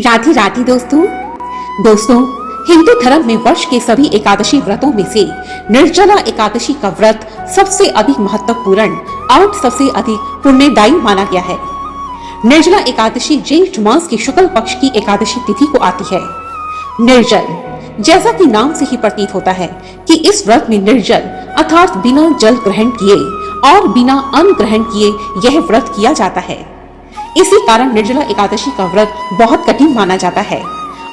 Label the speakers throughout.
Speaker 1: राधे राधे दोस्तों, हिंदू धर्म में वर्ष के सभी एकादशी व्रतों में से निर्जला एकादशी का व्रत सबसे अधिक महत्वपूर्ण और सबसे अधिक पुण्यदायी माना गया है। निर्जला एकादशी ज्येष्ठ मास की शुक्ल पक्ष की एकादशी तिथि को आती है। निर्जल, जैसा कि नाम से ही प्रतीत होता है कि इस व्रत में निर्जल अर्थात बिना जल ग्रहण किए और बिना अन्न ग्रहण किए यह व्रत किया जाता है। इसी कारण निर्जला एकादशी का व्रत बहुत कठिन माना जाता है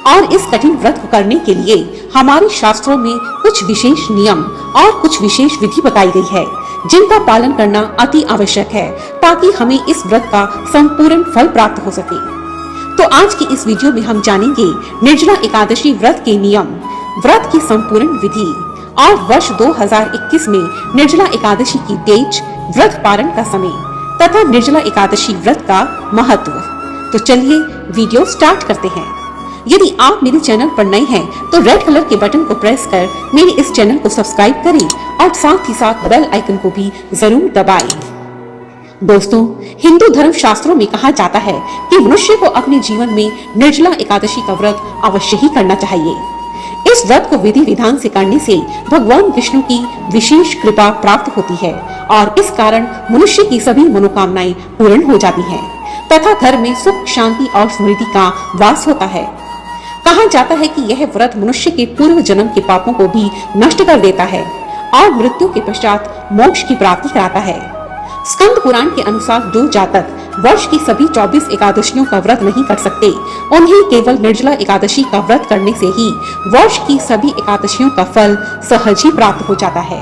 Speaker 1: और इस कठिन व्रत को करने के लिए हमारे शास्त्रों में कुछ विशेष नियम और कुछ विशेष विधि बताई गई है, जिनका पालन करना अति आवश्यक है ताकि हमें इस व्रत का संपूर्ण फल प्राप्त हो सके। तो आज की इस वीडियो में हम जानेंगे निर्जला एकादशी व्रत के नियम, व्रत की संपूर्ण विधि और वर्ष 2021 में निर्जला एकादशी की डेट, व्रत पारण का समय तथा निर्जला एकादशी व्रत का महत्व। तो चलिए वीडियो स्टार्ट करते हैं। यदि आप मेरे चैनल पर नए हैं तो रेड कलर के बटन को प्रेस कर मेरे इस चैनल को सब्सक्राइब करें और साथ ही साथ बेल आइकन को भी जरूर दबाएं। दोस्तों, हिंदू धर्म शास्त्रों में कहा जाता है कि मनुष्य को अपने जीवन में निर्जला एकादशी का व्रत अवश्य ही करना चाहिए। इस व्रत को विधि विधान से करने से भगवान विष्णु की विशेष कृपा प्राप्त होती है और इस कारण मनुष्य की सभी मनोकामनाएं पूर्ण हो जाती हैं तथा घर में सुख, शांति और समृद्धि का वास होता है। कहा जाता है कि यह व्रत मनुष्य के पूर्व जन्म के पापों को भी नष्ट कर देता है और मृत्यु के पश्चात मोक्ष की प्राप्ति कराता है। स्कंद पुराण के अनुसार जो जातक वर्ष की सभी 24 एकादशियों का व्रत नहीं कर सकते, उन्हें केवल निर्जला एकादशी का व्रत करने से ही वर्ष की सभी एकादशियों का फल सहज ही प्राप्त हो जाता है।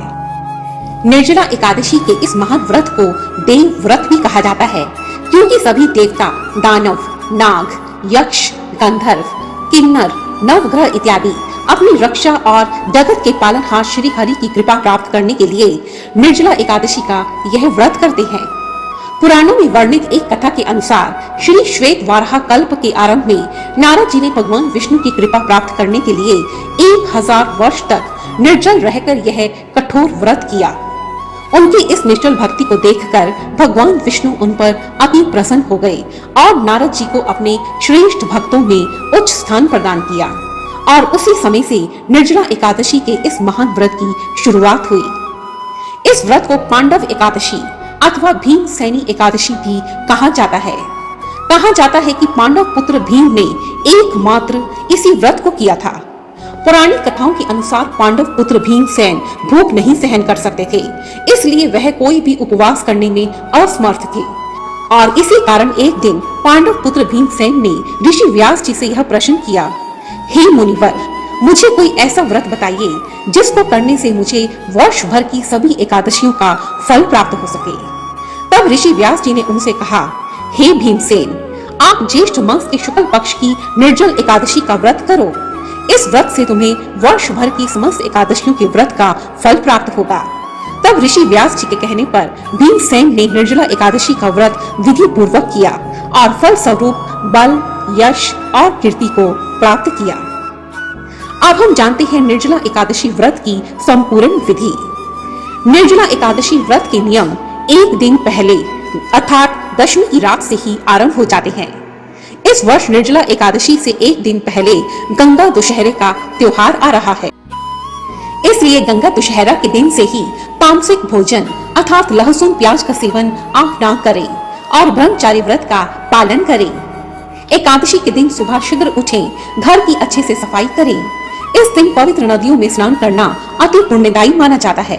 Speaker 1: निर्जला एकादशी के इस महान व्रत को देव व्रत भी कहा जाता है, क्योंकि सभी देवता, दानव, नाग, यक्ष, गंधर्व, किन्नर, नवग्रह इत्यादि अपनी रक्षा और जगत के पालनहार श्री हरि की कृपा प्राप्त करने के लिए निर्जला एकादशी का यह व्रत करते हैं। पुराणों में वर्णित एक कथा के अनुसार श्री श्वेत वाराह कल्प के आरंभ में नारद जी ने भगवान विष्णु की कृपा प्राप्त करने के लिए 1000 वर्ष तक निर्जल रहकर यह कठोर व्रत किया। उनकी इस निश्चल भक्ति को देखकर भगवान विष्णु उन पर अति प्रसन्न हो गए और नारद जी को अपने श्रेष्ठ भक्तों में उच्च स्थान प्रदान किया और उसी समय से निर्जला एकादशी के इस महान व्रत की शुरुआत हुई। इस व्रत को पांडव एकादशी अथवा भीमसेनी एकादशी भी कहा जाता है। कहा जाता है कि पांडव पुत्र भीम ने एकमात्र इसी व्रत को किया था। पौराणिक कथाओं के अनुसार पांडव पुत्र भीमसेन भूख नहीं सहन कर सकते थे, इसलिए वह कोई भी उपवास करने में असमर्थ थे और इसी कारण एक दिन पांडव पुत्र भीमसेन ने ऋषि व्यास जी से यह प्रश्न किया, हे मुनिवर, मुझे कोई ऐसा व्रत बताइए जिसको करने से मुझे वर्ष भर की सभी एकादशियों का फल प्राप्त हो सके। तब ऋषि व्यास जी ने उनसे कहा, हे भीमसेन, आप ज्येष्ठ मास के शुक्ल पक्ष की निर्जल एकादशी का व्रत करो। इस व्रत से तुम्हें वर्ष भर की समस्त एकादशियों के व्रत का फल प्राप्त होगा। तब ऋषि व्यास जी के कहने पर भीमसेन ने निर्जला एकादशी का व्रत विधि पूर्वक किया और फल स्वरूप बल, यश और कीर्ति को प्राप्त किया। अब हम जानते हैं निर्जला एकादशी व्रत की संपूर्ण विधि। निर्जला एकादशी व्रत के नियम एक दिन पहले अर्थात दशमी की रात से ही आरंभ हो जाते हैं। इस वर्ष निर्जला एकादशी से एक दिन पहले गंगा दशहरे का त्योहार आ रहा है, इसलिए गंगा दशहरा के दिन से ही तामसिक भोजन अर्थात लहसुन प्याज का सेवन आप ना करें और ब्रह्मचारी व्रत का पालन करें। एकादशी के दिन सुबह शीघ्र उठें, घर की अच्छे से सफाई करें। इस दिन पवित्र नदियों में स्नान करना अति पुण्यदायी माना जाता है,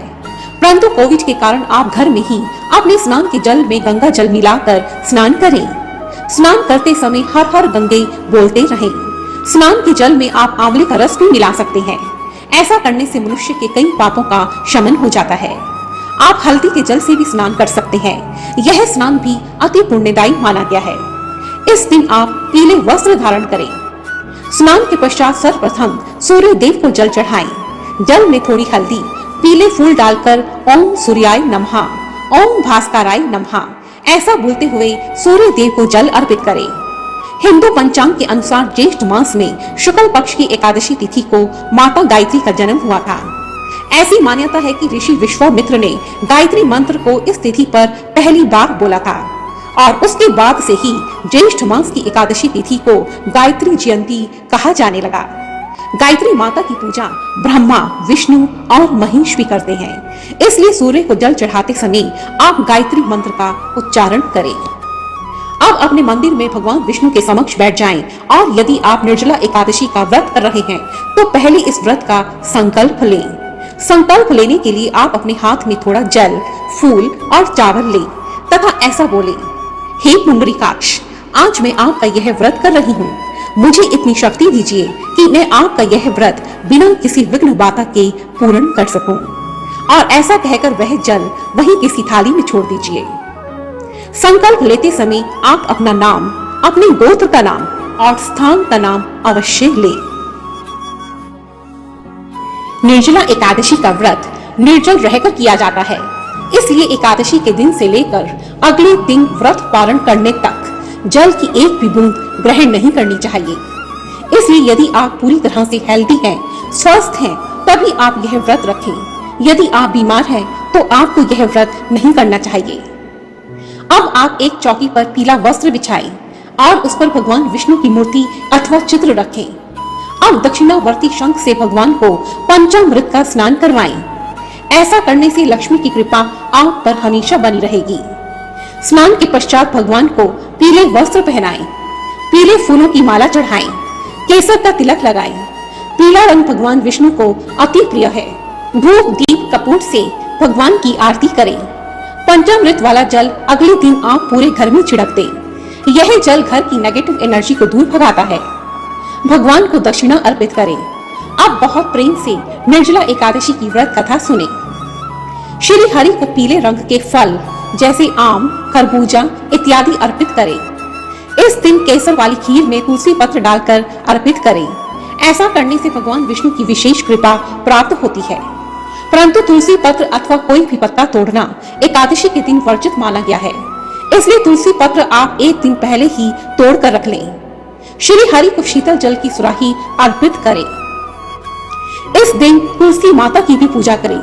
Speaker 1: परंतु कोविड के कारण आप घर में ही अपने स्नान के जल में गंगा जल मिलाकर स्नान करें। स्नान करते समय हर हर गंगे बोलते रहें। स्नान के जल में आप आंवले का रस भी मिला सकते हैं। ऐसा करने से मनुष्य के कई पापों का शमन हो जाता है। आप हल्दी के जल से भी स्नान कर सकते हैं। यह स्नान भी अति पुण्यदायी माना गया है। इस दिन आप पीले वस्त्र धारण करें। स्नान के पश्चात सर्वप्रथम सूर्य देव को जल चढ़ाएं। जल में थोड़ी हल्दी, पीले फूल डालकर ओम सूर्याय नमः, ओम भास्कराय नमः ऐसा बोलते हुए सूर्य देव को जल अर्पित करें। हिंदू पंचांग के अनुसार ज्येष्ठ मास में शुक्ल पक्ष की एकादशी तिथि को माता गायत्री का जन्म हुआ था। ऐसी मान्यता है कि ऋषि विश्वामित्र ने गायत्री मंत्र को इस तिथि पर पहली बार बोला था और उसके बाद से ही ज्येष्ठ मास की एकादशी तिथि को गायत्री जयंती कहा जाने लगा। गायत्री माता की पूजा ब्रह्मा, विष्णु और महेश भी करते हैं, इसलिए सूर्य को जल चढ़ाते समय आप गायत्री मंत्र का उच्चारण करें। अब अपने मंदिर में भगवान विष्णु के समक्ष बैठ जाएं और यदि आप निर्जला एकादशी का व्रत कर रहे हैं तो पहले इस व्रत का संकल्प लें। संकल्प लेने के लिए आप अपने हाथ में थोड़ा जल, फूल और चावल लें तथा ऐसा बोलें, हे पुंडरीकाक्ष, आज मैं आपका यह व्रत कर रही हूँ। मुझे इतनी शक्ति दीजिए कि मैं आपका यह व्रत बिना किसी विघ्न बाधा के पूर्ण कर सकूं। और ऐसा कहकर वह जल वहीं किसी थाली में छोड़ दीजिए। संकल्प लेते समय आप अपना नाम, अपने गोत्र का नाम और स्थान का नाम अवश्य लें। निर्जला एकादशी का व्रत निर्जल रहकर किया जाता है, इसलिए एकादशी के दिन से लेकर अगले दिन व्रत पारण करने तक जल की एक भी बूंद ग्रहण नहीं करनी चाहिए। इसलिए यदि आप पूरी तरह से हेल्दी हैं, स्वस्थ हैं, तभी आप यह व्रत रखें। यदि आप बीमार हैं तो आपको यह व्रत नहीं करना चाहिए। अब आप एक चौकी पर पीला वस्त्र बिछाएं और उस पर भगवान विष्णु की मूर्ति अथवा चित्र रखें। अब दक्षिणावर्ती शंख से भगवान को पंचामृत का स्नान करवाएं। ऐसा करने से लक्ष्मी की कृपा आप पर हमेशा बनी रहेगी। स्नान के पश्चात भगवान को पीले वस्त्र पहनाएं, पीले फूलों की माला चढ़ाएं, केसर का तिलक लगाएं। पीला रंग भगवान विष्णु को अति प्रिय है। धूप, दीप, कपूर से भगवान की आरती करें। पंचामृत वाला जल अगले दिन आप पूरे घर में छिड़क दें। यह जल घर की नेगेटिव एनर्जी को दूर भगाता है। भगवान को दक्षिणा अर्पित करें। अब बहुत प्रेम से निर्जला एकादशी की व्रत कथा सुने। श्री हरि को पीले रंग के फल जैसे आम, खरबूजा इत्यादि अर्पित करें। इस दिन केसर वाली खीर में तुलसी पत्र डालकर अर्पित करें। ऐसा करने से भगवान विष्णु की विशेष कृपा प्राप्त होती है। परंतु तुलसी पत्र अथवा कोई भी पत्ता तोड़ना एकादशी के दिन वर्जित माना गया है, इसलिए तुलसी पत्र आप एक दिन पहले ही तोड़ कर रख लें। श्री हरि को शीतल जल की सुराही अर्पित करें। इस दिन तुलसी माता की भी पूजा करें।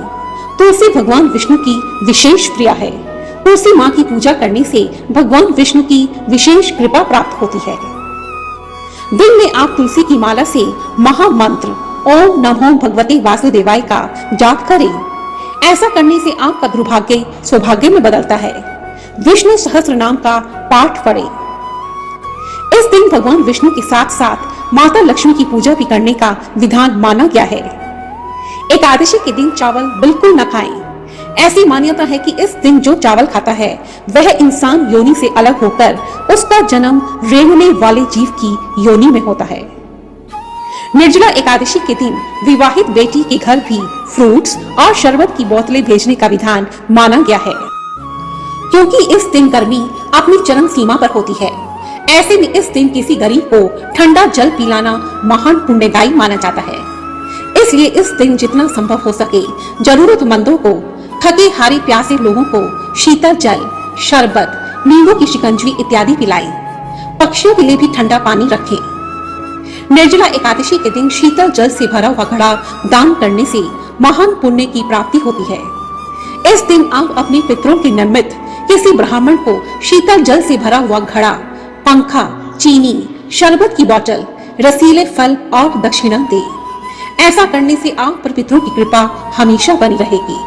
Speaker 1: तुलसी भगवान विष्णु की विशेष प्रिय है। तुलसी माँ की पूजा करने से भगवान विष्णु की विशेष कृपा प्राप्त होती है। दिन में आप तुलसी की माला से महामंत्र ओम नमो भगवते वासुदेवाय का जाप करें। ऐसा करने से आपका दुर्भाग्य सौभाग्य में बदलता है। विष्णु सहस्त्र नाम का पाठ पढ़ें। इस दिन भगवान विष्णु के साथ साथ माता लक्ष्मी की पूजा भी करने का विधान माना गया है। एकादशी के दिन चावल बिल्कुल न खाएं। ऐसी मान्यता है कि इस दिन जो चावल खाता है वह इंसान योनि से अलग होकर उसका जन्म रेंगने वाले जीव की योनि में होता है। निर्जला एकादशी के दिन विवाहित बेटी के घर भी फ्रूट्स और शरबत की बोतलें भेजने का विधान माना गया है, क्योंकि इस दिन गर्मी अपनी चरम सीमा पर होती है। ऐसे में इस दिन किसी गरीब को ठंडा जल पिलाना महान पुण्यदायी माना जाता है। इसलिए इस दिन जितना संभव हो सके जरूरतमंदों को, थके हारे प्यासे लोगों को शीतल जल, शरबत, नींबू की शिकंजवी इत्यादि पिलाएं। पक्षियों के लिए भी ठंडा पानी रखें। निर्जला एकादशी के दिन शीतल जल से भरा हुआ घड़ा दान करने से महान पुण्य की प्राप्ति होती है। इस दिन आप अपने पितरों के निमित्त किसी ब्राह्मण को शीतल जल से भरा हुआ घड़ा, पंखा, चीनी, शरबत की बोतल, रसीले फल और दक्षिणा दें। ऐसा करने से आप पर पितरों की कृपा हमेशा बनी रहेगी।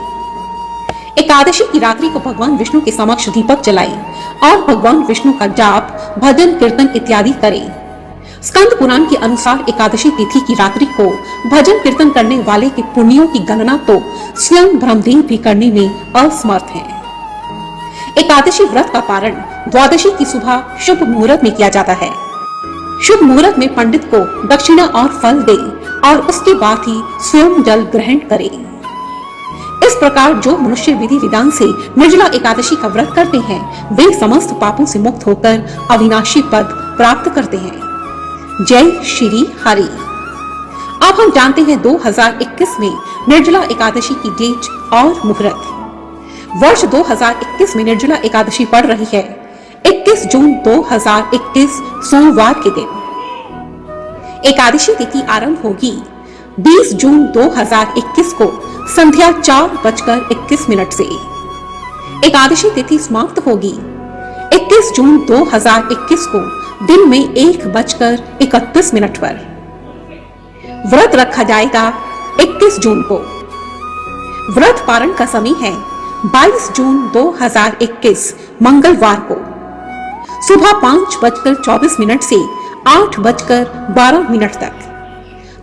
Speaker 1: एकादशी की रात्रि को भगवान विष्णु के समक्ष दीपक जलाएं और भगवान विष्णु का जाप, भजन, कीर्तन इत्यादि करें। स्कंद पुराण के अनुसार एकादशी तिथि की रात्रि को भजन कीर्तन करने वाले के पुण्यों की गणना तो स्वयं ब्रह्मदेव भी करने में असमर्थ हैं। एकादशी व्रत का पारण द्वादशी की सुबह शुभ मुहूर्त में किया जाता है। शुभ मुहूर्त में पंडित को दक्षिणा और फल दें और उसके बाद ही स्वयं जल ग्रहण करें। इस प्रकार जो मनुष्य विधि विधान से निर्जला एकादशी का व्रत करते हैं वे समस्त पापों से मुक्त होकर अविनाशी पद प्राप्त करते हैं। जय श्री हरि। अब हम जानते हैं 2021 में निर्जला एकादशी की डेट और मुहूर्त। वर्ष 2021 में निर्जला एकादशी पड़ रही है 21 जून 2021 सोमवार के दिन। एकादशी तिथि आरंभ होगी 20 जून 2021 को संध्या 4:21 से। एकादशी तिथि समाप्त होगी 21 जून 2021 को दिन में 1:31 पर व्रत रखा जाएगा। 31 जून को व्रत पारण का समय है 22 जून 2021 मंगलवार को सुबह 5:24 से 8:12 तक।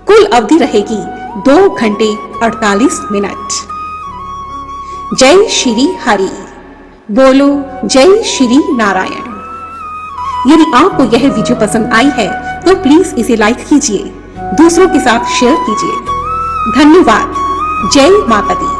Speaker 1: कुल अवधि रहेगी 2 घंटे 48 मिनट। जय श्री हरि बोलो, जय श्री नारायण। यदि आपको यह वीडियो पसंद आई है तो प्लीज इसे लाइक कीजिए, दूसरों के साथ शेयर कीजिए। धन्यवाद। जय माता दी।